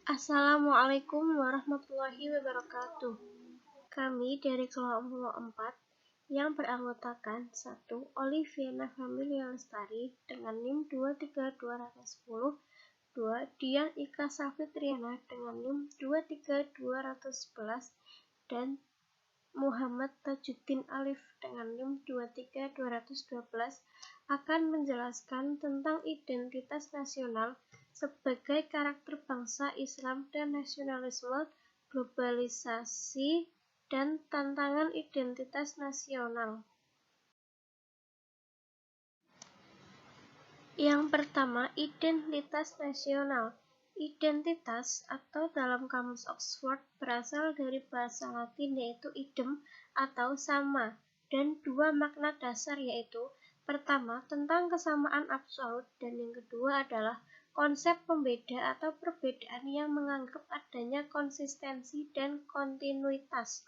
Assalamualaikum warahmatullahi wabarakatuh. Kami dari kelompok 4 yang beranggotakan 1. Oliviana Familia Lestari dengan NIM 23210, 2. Dian Ika Safitriana dengan NIM 23211, dan Muhammad Tajuddin Alif dengan NIM 23212 akan menjelaskan tentang identitas nasional sebagai karakter bangsa Islam dan nasionalisme, globalisasi, dan tantangan identitas nasional. Yang pertama, identitas nasional. Identitas atau dalam kamus Oxford berasal dari bahasa Latin yaitu idem atau sama, dan dua makna dasar yaitu pertama, tentang kesamaan absolut, dan yang kedua adalah konsep pembeda atau perbedaan yang menganggap adanya konsistensi dan kontinuitas.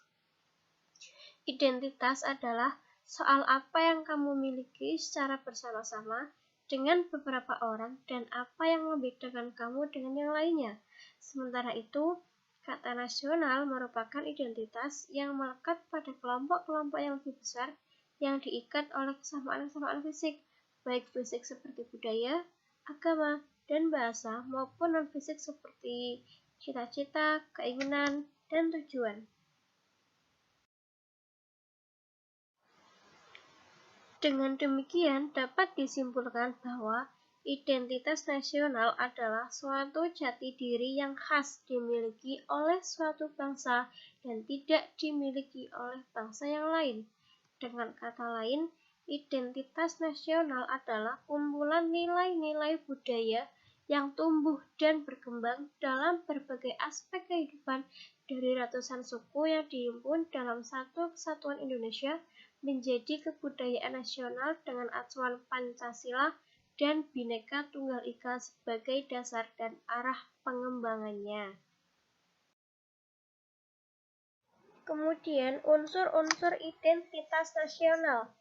Identitas adalah soal apa yang kamu miliki secara bersama-sama dengan beberapa orang dan apa yang membedakan kamu dengan yang lainnya. Sementara itu, kata nasional merupakan identitas yang melekat pada kelompok-kelompok yang lebih besar yang diikat oleh kesamaan-kesamaan fisik, baik fisik seperti budaya, agama, dan bahasa, maupun non-fisik seperti cita-cita, keinginan, dan tujuan. Dengan demikian, dapat disimpulkan bahwa identitas nasional adalah suatu jati diri yang khas dimiliki oleh suatu bangsa dan tidak dimiliki oleh bangsa yang lain. Dengan kata lain, identitas nasional adalah kumpulan nilai-nilai budaya yang tumbuh dan berkembang dalam berbagai aspek kehidupan dari ratusan suku yang dihimpun dalam satu kesatuan Indonesia menjadi kebudayaan nasional dengan acuan Pancasila dan Bhinneka Tunggal Ika sebagai dasar dan arah pengembangannya. Kemudian unsur-unsur identitas nasional.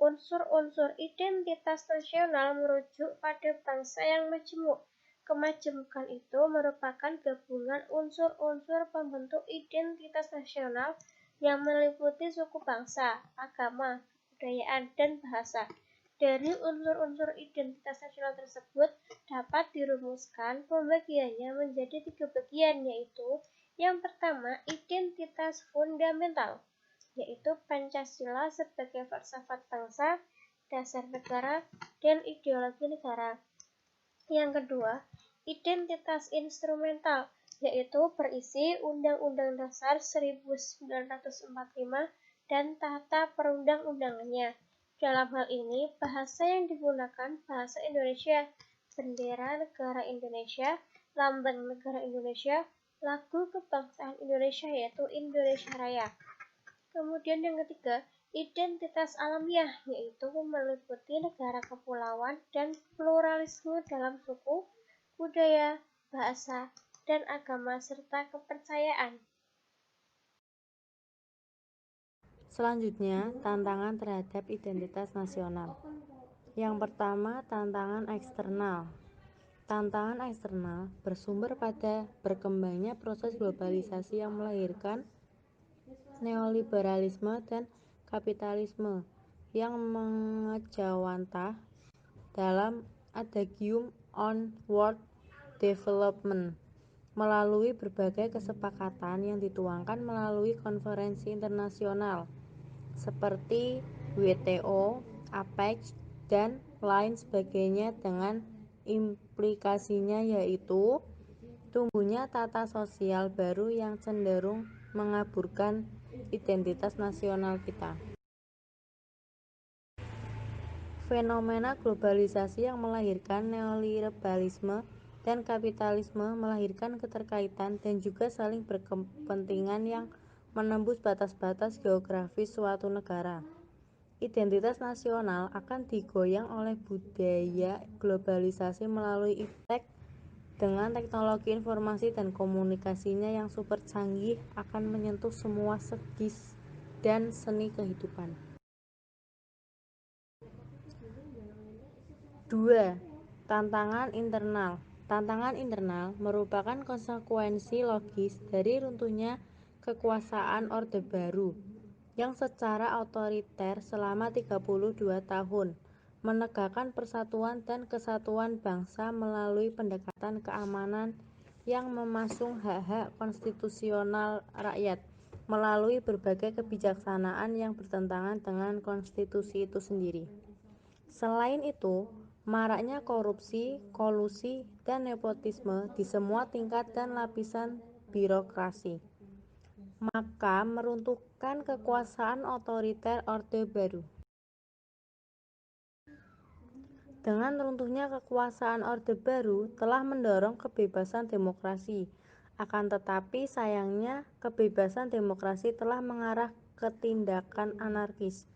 Unsur-unsur identitas nasional merujuk pada bangsa yang majemuk. Kemajemukan itu merupakan gabungan unsur-unsur pembentuk identitas nasional yang meliputi suku bangsa, agama, kebudayaan, dan bahasa. Dari unsur-unsur identitas nasional tersebut dapat dirumuskan pembagiannya menjadi 3 bagian, yaitu yang pertama, identitas fundamental, yaitu Pancasila sebagai filsafat bangsa, dasar negara, dan ideologi negara. Yang kedua, identitas instrumental, yaitu berisi Undang-Undang Dasar 1945 dan tata perundang-undangannya. Dalam hal ini, bahasa yang digunakan bahasa Indonesia, bendera negara Indonesia, lambang negara Indonesia, lagu kebangsaan Indonesia yaitu Indonesia Raya. Kemudian yang ketiga, identitas alamiah, yaitu meliputi negara kepulauan dan pluralisme dalam suku, budaya, bahasa, dan agama serta kepercayaan. Selanjutnya, tantangan terhadap identitas nasional. Yang pertama, tantangan eksternal. Tantangan eksternal bersumber pada berkembangnya proses globalisasi yang melahirkan neoliberalisme dan kapitalisme yang mengejawantah dalam Adagium on World Development melalui berbagai kesepakatan yang dituangkan melalui konferensi internasional seperti WTO, APEC, dan lain sebagainya dengan implikasinya yaitu tumbuhnya tata sosial baru yang cenderung mengaburkan identitas nasional kita. Fenomena globalisasi yang melahirkan neoliberalisme dan kapitalisme melahirkan keterkaitan dan juga saling berkepentingan yang menembus batas-batas geografis suatu negara. Identitas nasional akan digoyang oleh budaya globalisasi melalui iptek dengan teknologi informasi dan komunikasinya yang super canggih akan menyentuh semua segi dan seni kehidupan. 2. Tantangan internal. Tantangan internal merupakan konsekuensi logis dari runtuhnya kekuasaan Orde Baru yang secara otoriter selama 32 tahun menegakkan persatuan dan kesatuan bangsa melalui pendekatan keamanan yang memasung hak-hak konstitusional rakyat melalui berbagai kebijaksanaan yang bertentangan dengan konstitusi itu sendiri. Selain itu, maraknya korupsi, kolusi, dan nepotisme di semua tingkat dan lapisan birokrasi, maka meruntuhkan kekuasaan otoriter Orde Baru. Dengan runtuhnya kekuasaan Orde Baru telah mendorong kebebasan demokrasi. Akan tetapi sayangnya kebebasan demokrasi telah mengarah ke tindakan anarkis.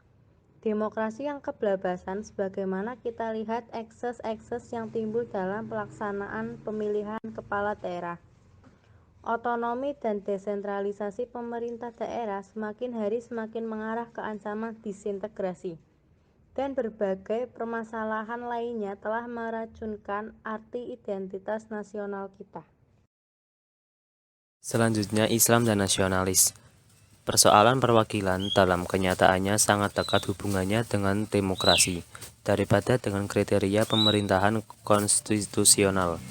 Demokrasi yang kebablasan sebagaimana kita lihat ekses-ekses yang timbul dalam pelaksanaan pemilihan kepala daerah. Otonomi dan desentralisasi pemerintah daerah semakin hari semakin mengarah ke ancaman disintegrasi. Dan berbagai permasalahan lainnya telah meracunkan arti identitas nasional kita. Selanjutnya, Islam dan nasionalis. Persoalan perwakilan dalam kenyataannya sangat dekat hubungannya dengan demokrasi daripada dengan kriteria pemerintahan konstitusional.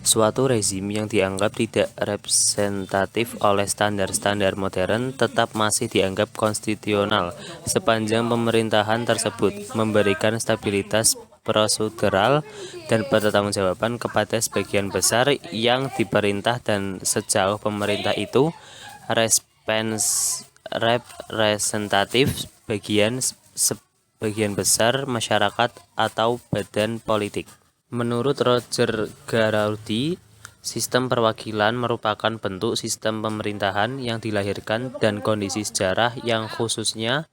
Suatu rezim yang dianggap tidak representatif oleh standar-standar modern tetap masih dianggap konstitusional sepanjang pemerintahan tersebut memberikan stabilitas prosedural dan pertanggungjawaban kepada sebagian besar yang diperintah dan sejauh pemerintah itu representatif sebagian besar masyarakat atau badan politik. Menurut Roger Garaudy, sistem perwakilan merupakan bentuk sistem pemerintahan yang dilahirkan dan kondisi sejarah yang khususnya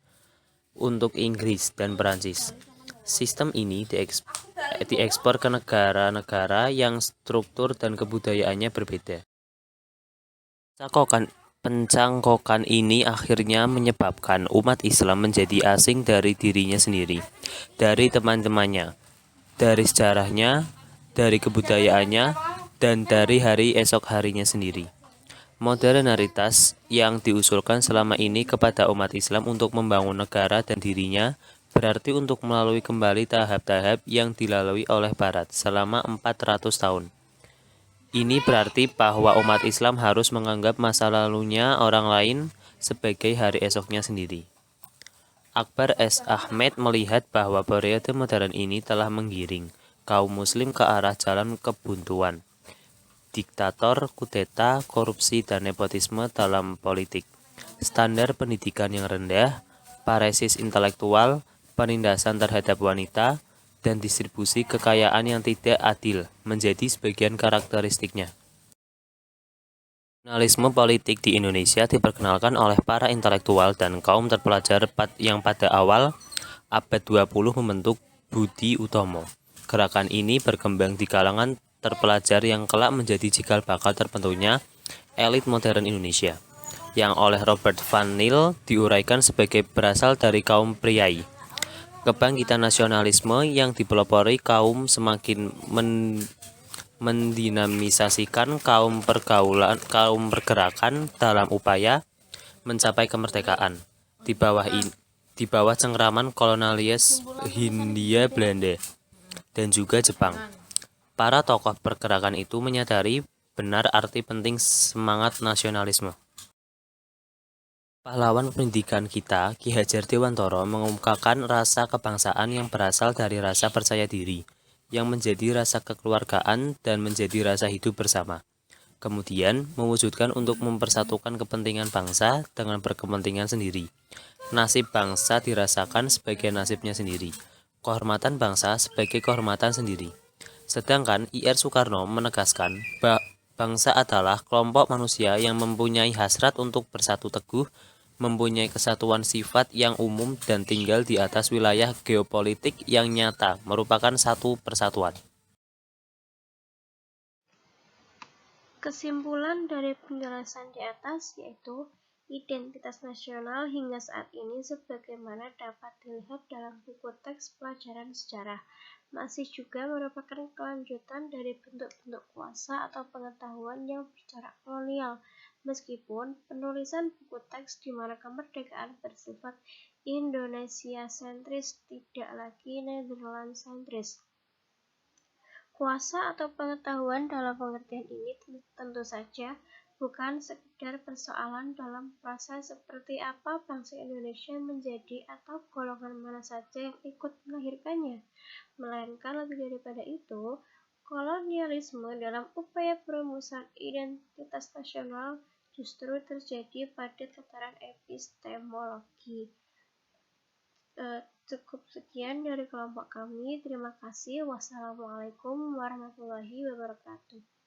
untuk Inggris dan Perancis. Sistem ini diekspor ke negara-negara yang struktur dan kebudayaannya berbeda. Pencangkokan ini akhirnya menyebabkan umat Islam menjadi asing dari dirinya sendiri, dari teman-temannya, dari sejarahnya, dari kebudayaannya, dan dari hari esok harinya sendiri. Modernaritas yang diusulkan selama ini kepada umat Islam untuk membangun negara dan dirinya berarti untuk melalui kembali tahap-tahap yang dilalui oleh Barat selama 400 tahun. Ini berarti bahwa umat Islam harus menganggap masa lalunya orang lain sebagai hari esoknya sendiri. Akbar S. Ahmed melihat bahwa periode modern ini telah menggiring kaum muslim ke arah jalan kebuntuan, diktator, kudeta, korupsi, dan nepotisme dalam politik, standar pendidikan yang rendah, paresis intelektual, penindasan terhadap wanita, dan distribusi kekayaan yang tidak adil menjadi sebagian karakteristiknya. Nasionalisme politik di Indonesia diperkenalkan oleh para intelektual dan kaum terpelajar yang pada awal abad 20 membentuk Budi Utomo. Gerakan ini berkembang di kalangan terpelajar yang kelak menjadi cikal bakal terbentuknya elit modern Indonesia, yang oleh Robert Van Niel diuraikan sebagai berasal dari kaum priai. Kebangkitan nasionalisme yang dipelopori kaum semakin mendinamisasikan kaum pergerakan dalam upaya mencapai kemerdekaan di bawah cengkraman kolonialis Hindia Belanda dan juga Jepang. Para tokoh pergerakan itu menyadari benar arti penting semangat nasionalisme. Pahlawan pendidikan kita, Ki Hajar Dewantara, mengemukakan rasa kebangsaan yang berasal dari rasa percaya diri, yang menjadi rasa kekeluargaan dan menjadi rasa hidup bersama. Kemudian, mewujudkan untuk mempersatukan kepentingan bangsa dengan berkepentingan sendiri. Nasib bangsa dirasakan sebagai nasibnya sendiri, kehormatan bangsa sebagai kehormatan sendiri. Sedangkan I.R. Soekarno menegaskan bahwa bangsa adalah kelompok manusia yang mempunyai hasrat untuk bersatu teguh, mempunyai kesatuan sifat yang umum dan tinggal di atas wilayah geopolitik yang nyata, merupakan satu persatuan. Kesimpulan dari penjelasan di atas yaitu identitas nasional hingga saat ini sebagaimana dapat dilihat dalam buku teks pelajaran sejarah, masih juga merupakan kelanjutan dari bentuk-bentuk kuasa atau pengetahuan yang bercorak kolonial, meskipun penulisan buku teks di mana kemerdekaan bersifat Indonesia sentris, tidak lagi Netherlands sentris. Kuasa atau pengetahuan dalam pengertian ini tentu saja bukan sekedar persoalan dalam proses seperti apa bangsa Indonesia menjadi atau golongan mana saja yang ikut melahirkannya, melainkan lebih daripada itu, kolonialisme dalam upaya perumusan identitas nasional justru terjadi pada tataran epistemologi. Cukup sekian dari kelompok kami. Terima kasih. Wassalamualaikum warahmatullahi wabarakatuh.